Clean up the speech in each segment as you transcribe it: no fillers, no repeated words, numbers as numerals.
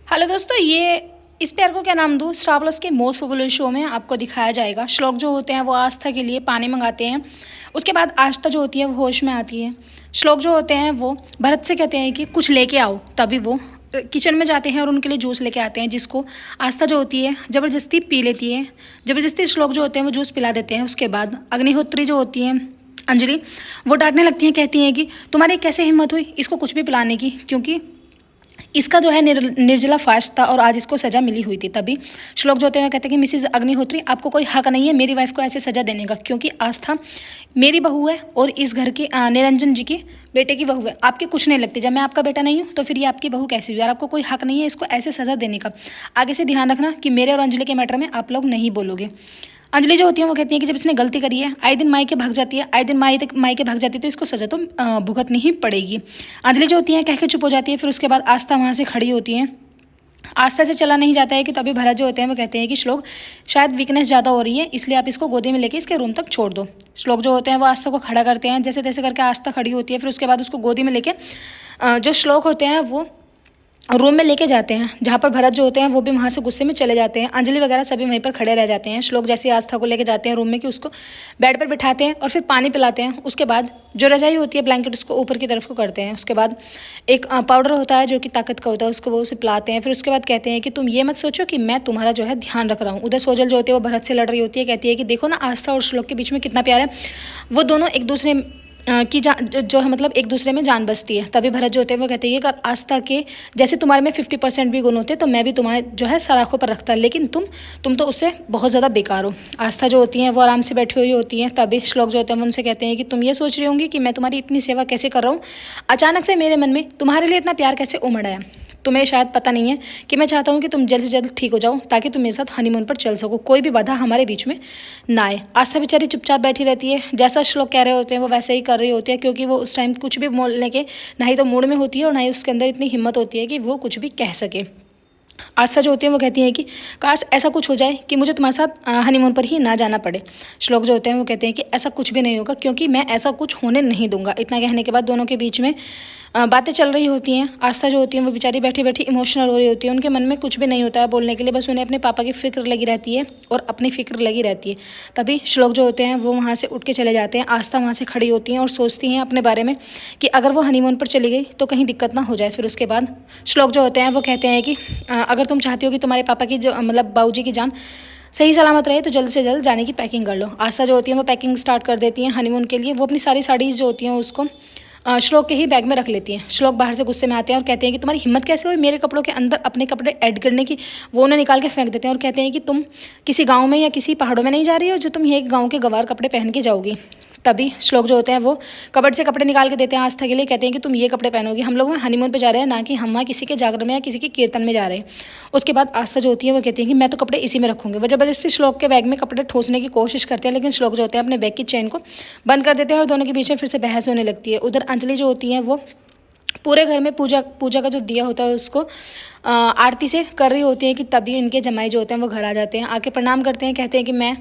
Hello दोस्तों, ये इस पेयर को क्या नाम दूँ। स्टार प्लस के मोस्ट पॉपुलर शो में आपको दिखाया जाएगा। श्लोक जो होते हैं वो आस्था के लिए पानी मंगाते हैं। उसके बाद आस्था जो होती है वो होश में आती है। श्लोक जो होते हैं वो भरत से कहते हैं कि कुछ लेके आओ, तभी वो किचन में जाते हैं और उनके लिए जूस लेके आते हैं, जिसको आस्था जो होती है ज़बरदस्ती पी लेती है। ज़बरदस्ती श्लोक जो होते हैं वो जूस पिला देते हैं। उसके बाद अग्निहोत्री जो होती हैं अंजलि, वो डांटने लगती हैं, कहती हैं कि तुम्हारी कैसे हिम्मत हुई इसको कुछ भी पिलाने की, क्योंकि इसका जो है निर्जला फास्ट था और आज इसको सज़ा मिली हुई थी। तभी श्लोक जो होते हैं कहते हैं कि मिसिज अग्निहोत्री, आपको कोई हक नहीं है मेरी वाइफ को ऐसे सज़ा देने का, क्योंकि आस्था मेरी बहू है और इस घर की निरंजन जी की बेटे की बहू है। आपकी कुछ नहीं लगती। जब मैं आपका बेटा नहीं हूँ तो फिर ये आपकी बहू कैसी हुई, और आपको कोई हक नहीं है इसको ऐसे सज़ा देने का। आगे से ध्यान रखना कि मेरे और अंजलि के मैटर में आप लोग नहीं बोलोगे। अंजलि जो होती है वो कहती है कि जब इसने गलती करी है, आए दिन मायके भाग जाती है, आए दिन मायके भाग जाती है, तो इसको सज़ा तो भुगतनी ही पड़ेगी। अंजलि जो होती है कह के चुप हो जाती है। फिर उसके बाद आस्था वहाँ से खड़ी होती है। आस्था से चला नहीं जाता है कि तभी भरत जो होते हैं वो कहते हैं कि श्लोक शायद वीकनेस ज़्यादा हो रही है, इसलिए आप इसको गोदी में लेके इसके रूम तक छोड़ दो। श्लोक जो होते हैं वो आस्था को खड़ा करते हैं। जैसे तैसे करके आस्था खड़ी होती है। फिर उसके बाद उसको गोदी में लेके जो श्लोक होते हैं वो रूम में लेके जाते हैं, जहाँ पर भरत जो होते हैं वो भी वहाँ से गुस्से में चले जाते हैं। अंजलि वगैरह सभी वहीं पर खड़े रह जाते हैं। श्लोक जैसे आस्था को लेके जाते हैं रूम में कि उसको बेड पर बिठाते हैं और फिर पानी पिलाते हैं। उसके बाद जो रजाई होती है ब्लैंकेट उसको ऊपर की तरफ को करते हैं। उसके बाद एक पाउडर होता है जो कि ताकत का होता है, उसको वो उसे पिलाते हैं। फिर उसके बाद कहते हैं कि तुम ये मत सोचो कि मैं तुम्हारा जो है ध्यान रख रहा हूँ। उधर सोजल जो होती है वो भरत से लड़ रही होती है, कहती है कि देखो ना आस्था और श्लोक के बीच में कितना प्यार है। वो दोनों एक दूसरे की जो है मतलब एक दूसरे में जान बसती है। तभी भरत जो होते हैं वो कहते हैं कि अगर आस्था के जैसे तुम्हारे में 50% भी गुण होते तो मैं भी तुम्हारे जो है सराखों पर रखता, लेकिन तुम तो उससे बहुत ज़्यादा बेकार हो। आस्था जो होती है वो आराम से बैठी हुई होती है। तभी श्लोक जो होते हैं वो उनसे कहते हैं कि तुम ये सोच रही होंगी कि मैं तुम्हारी इतनी सेवा कैसे कर रहा हूँ, अचानक से मेरे मन में तुम्हारे लिए इतना प्यार कैसे उमड़ आया। तुम्हें शायद पता नहीं है कि मैं चाहता हूँ कि तुम जल्द से जल्द ठीक हो जाओ, ताकि तुम मेरे साथ हनीमून पर चल सको, कोई भी बाधा हमारे बीच में ना आए। आस्था बेचारी चुपचाप बैठी रहती है। जैसा श्लोक कह रहे होते हैं वो वैसे ही कर रही होती है, क्योंकि वो उस टाइम कुछ भी बोलने के ना ही तो मूड में होती है और ना ही उसके अंदर इतनी हिम्मत होती है कि वो कुछ भी कह सके। आस्था जो होती है वो कहती है कि काश ऐसा कुछ हो जाए कि मुझे तुम्हारे साथ हनीमून पर ही ना जाना पड़े। श्लोक जो होते हैं वो कहते हैं कि ऐसा कुछ भी नहीं होगा, क्योंकि मैं ऐसा कुछ होने नहीं दूंगा। इतना कहने के बाद दोनों के बीच में बातें चल रही होती हैं। आस्था जो होती है वो बेचारी बैठी बैठी इमोशनल हो रही होती है। उनके मन में कुछ भी नहीं होता है बोलने के लिए, बस उन्हें अपने पापा की फिक्र लगी रहती है और अपनी फिक्र लगी रहती है। तभी श्लोक जो होते हैं वो वहाँ से उठ के चले जाते हैं। आस्था वहाँ से खड़ी होती हैं और सोचती हैं अपने बारे में कि अगर वो हनीमून पर चली गई तो कहीं दिक्कत ना हो जाए। फिर उसके बाद श्लोक जो होते हैं वो कहते हैं कि अगर तुम चाहती हो कि तुम्हारे पापा की जो मतलब बाबूजी की जान सही सलामत रहे तो जल्द से जल्द जाने की पैकिंग कर लो। आस्था जो होती है वो पैकिंग स्टार्ट कर देती हैं हनीमून के लिए। वो अपनी सारी साड़ीज़ जो होती हैं उसको श्लोक के ही बैग में रख लेती हैं। श्लोक बाहर से गुस्से में आते हैं और कहते हैं कि तुम्हारी हिम्मत कैसे हुई मेरे कपड़ों के अंदर अपने कपड़े ऐड करने की। वो उन्हें निकाल के फेंक देते हैं और कहते हैं कि तुम किसी गांव में या किसी पहाड़ों में नहीं जा रही हो जो तुम ये गांव के गंवार कपड़े पहन के जाओगी। तभी श्लोक जो होते हैं वो कबर्ड से कपड़े निकाल के देते हैं आस्था के लिए, कहते हैं कि तुम ये कपड़े पहनोगी, हम लोग वहाँ हनीमून पे जा रहे हैं, ना कि हम वहाँ किसी के जागरण में या किसी के कीर्तन में जा रहे हैं। उसके बाद आस्था जो होती है वो कहती है कि मैं तो कपड़े इसी में रखूँगी। वो जबरदस्ती श्लोक के बैग में कपड़े ठोसने की कोशिश करते हैं, लेकिन श्लोक जो होते हैं अपने बैग की चेन को बंद कर देते हैं और दोनों के बीच में फिर से बहस होने लगती है। उधर अंजलि जो होती है वो पूरे घर में पूजा पूजा का जो दिया होता है उसको आरती से कर रही होती है कि तभी इनके जमाई जो होते हैं वो घर आ जाते हैं। आके प्रणाम करते हैं, कहते हैं कि मैं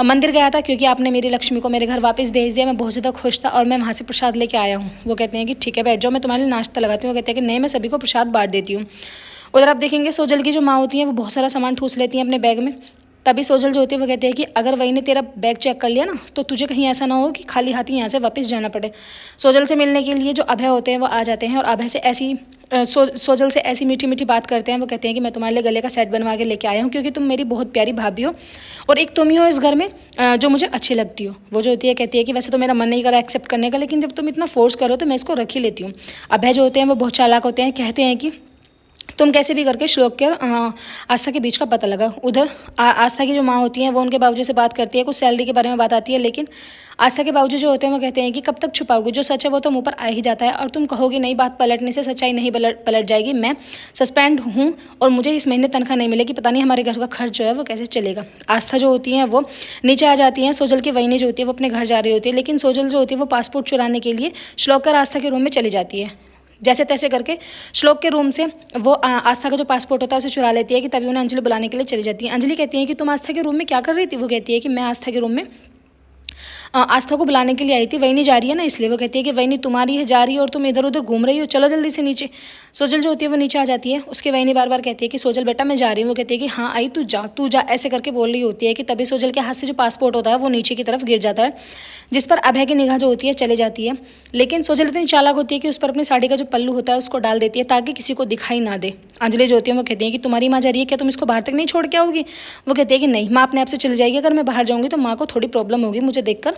मंदिर गया था क्योंकि आपने मेरी लक्ष्मी को मेरे घर वापस भेज दिया, मैं बहुत ज़्यादा खुश था और मैं वहाँ से प्रसाद लेके आया हूँ। वो कहते हैं कि ठीक है बैठ जाओ, मैं तुम्हारे लिए नाश्ता लगाती हूँ। वो कहते हैं कि नहीं, मैं सभी को प्रसाद बांट देती हूँ। उधर आप देखेंगे सोजल की जो माँ होती है वो बहुत सारा सामान ठूस लेती हैं अपने बैग में। तभी सोजल जो होती है वो कहते हैं कि अगर वही ने तेरा बैग चेक कर लिया ना तो तुझे कहीं ऐसा ना हो कि खाली हाथी यहाँ से वापस जाना पड़े। सोजल से मिलने के लिए जो अभय होते हैं वो आ जाते हैं और अभय से सोजल से ऐसी मीठी मीठी बात करते हैं। वो कहते हैं कि मैं तुम्हारे लिए गले का सेट बनवा के लेके आया हूँ, क्योंकि तुम मेरी बहुत प्यारी भाभी हो और एक तुम ही हो इस घर में जो मुझे अच्छी लगती हो। वो जो होती है कहती है कि वैसे तो मेरा मन नहीं करा एक्सेप्ट करने का, लेकिन जब तुम इतना फोर्स करो तो मैं इसको रख ही लेती हूँ। अभय जो होते हैं वो बहुत चालाक होते हैं, कहते हैं कि तुम कैसे भी करके श्लोक के आस्था के बीच का पता लगा। उधर आस्था की जो माँ होती हैं वो उनके बाबूजी से बात करती है, कुछ सैलरी के बारे में बात आती है, लेकिन आस्था के बाबूजी जो होते हैं वो कहते हैं कि कब तक छुपाओगे, जो सच है वो तो मुँह पर आ ही जाता है और तुम कहोगे नहीं, बात पलटने से सच्चाई नहीं पलट जाएगी। मैं सस्पेंड हूँ और मुझे इस महीने तनख्वाह नहीं मिलेगी, पता नहीं हमारे घर का खर्च जो है वो कैसे चलेगा। आस्था जो होती है वो नीचे आ जाती हैं। सोजल की वहीनी जो होती है वो अपने घर जा रही होती है, लेकिन सोजल जो होती है वो पासपोर्ट चुराने के लिए श्लोक कर आस्था के रूम में चली जाती है। जैसे तैसे करके श्लोक के रूम से वो आस्था का जो पासपोर्ट होता है उसे चुरा लेती है कि तभी उन्हें अंजलि बुलाने के लिए चली जाती है। अंजलि कहती है कि तुम आस्था के रूम में क्या कर रही थी। वो कहती है कि मैं आस्था के रूम में आस्था को बुलाने के लिए आई थी, वही नहीं जा रही है ना, इसलिए वो कहती है कि वही नहीं तुम्हारी है जा रही है और तुम इधर उधर घूम रही हो, चलो जल्दी से नीचे। सोजल जो होती है वो नीचे आ जाती है, उसके वही नहीं बार बार कहती है कि सोजल बेटा मैं जा रही हूँ। वो कहती है कि हाँ आई तू जा ऐसे करके बोल रही होती है कि तभी सोजल के हाथ से जो पासपोर्ट होता है वो नीचे की तरफ गिर जाता है, जिस पर अभय की निगाह जो होती है चले जाती है। लेकिन सोजल इतनी चालाक होती है कि उस पर अपनी साड़ी का जो पल्लू होता है उसको डाल देती है ताकि किसी को दिखाई ना दे। अंजलि जो होती है वो कहती है कि तुम्हारी माँ जा रही है, क्या तुम इसको बाहर तक नहीं छोड़ के आओगी? वो कहती है कि नहीं, माँ अपने आप से चली जाएगी, अगर मैं बाहर जाऊँगी तो माँ को थोड़ी प्रॉब्लम होगी मुझे देखकर,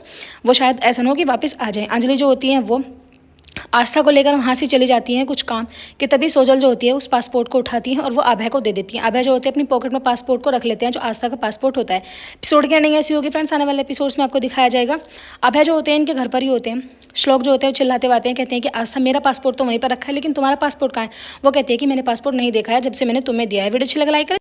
वो शायद ऐसा ना हो कि वापस आ जाए। अंजलि जो होती है वो आस्था को लेकर वहाँ से चली जाती हैं कुछ काम कि तभी सोजल जो होती है उस पासपोर्ट को उठाती है और वो अभय को दे देती है। अभय जो होते हैं अपनी पॉकेट में पासपोर्ट को रख लेते हैं जो आस्था का पासपोर्ट होता है। एपिसोड की एंडिंग ऐसी होगी फ्रेंड्स, आने वाले एपिसोड्स में आपको दिखाया जाएगा। अभय जो होते हैं इनके घर पर ही होते हैं। श्लोक जो होते हैं वो चिल्लाते आते हैं, कहते हैं कि आस्था मेरा पासपोर्ट तो वहीं पर रखा है लेकिन तुम्हारा पासपोर्ट कहाँ है? वो कहती है कि मैंने पासपोर्ट नहीं देखा है जब से मैंने तुम्हें दिया है। वीडियो अच्छी लगा लाइक करें।